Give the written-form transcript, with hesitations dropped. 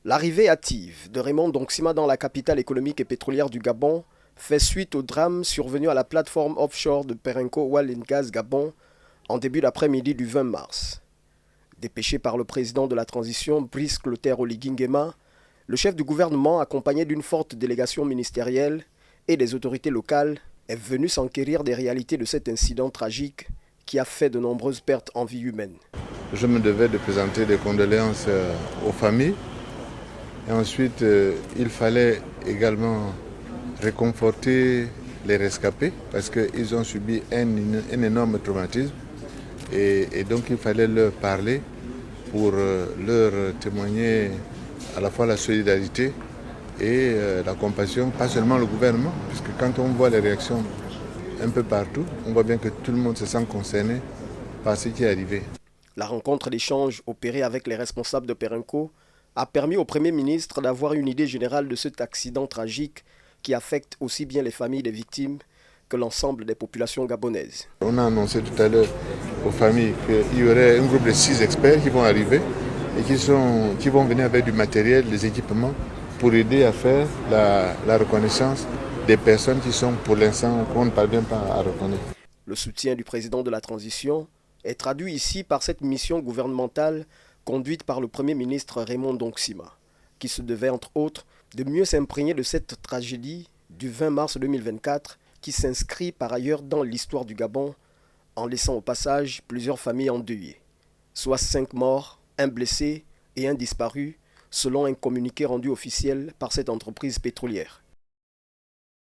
L'arrivée hâtive de Raymond Ndongsima dans la capitale économique et pétrolière du Gabon fait suite au drame survenu à la plateforme offshore de Perenco Oil and Gas Gabon en début d'après-midi du 20 mars. Dépêché par le président de la transition, Brice Clotaire Oligui Nguema, le chef du gouvernement, accompagné d'une forte délégation ministérielle et des autorités locales, est venu s'enquérir des réalités de cet incident tragique qui a fait de nombreuses pertes en vie humaine. Je me devais de présenter des condoléances aux familles. Et ensuite, il fallait également réconforter les rescapés parce qu'ils ont subi un énorme traumatisme. Et donc, il fallait leur parler pour leur témoigner à la fois la solidarité et la compassion, pas seulement le gouvernement, puisque quand on voit les réactions un peu partout, on voit bien que tout le monde se sent concerné par ce qui est arrivé. La rencontre d'échange opérée avec les responsables de Perenco a permis au Premier ministre d'avoir une idée générale de cet accident tragique qui affecte aussi bien les familles des victimes que l'ensemble des populations gabonaises. On a annoncé tout à l'heure aux familles qu'il y aurait un groupe de 6 experts qui vont arriver et qui vont venir avec du matériel, des équipements pour aider à faire la reconnaissance des personnes qui sont pour l'instant qu'on ne parvient pas à reconnaître. Le soutien du président de la transition est traduit ici par cette mission gouvernementale conduite par le Premier ministre Raymond Ndongsima, qui se devait entre autres de mieux s'imprégner de cette tragédie du 20 mars 2024 qui s'inscrit par ailleurs dans l'histoire du Gabon en laissant au passage plusieurs familles endeuillées, soit 5 morts, 1 blessé et 1 disparu, selon un communiqué rendu officiel par cette entreprise pétrolière.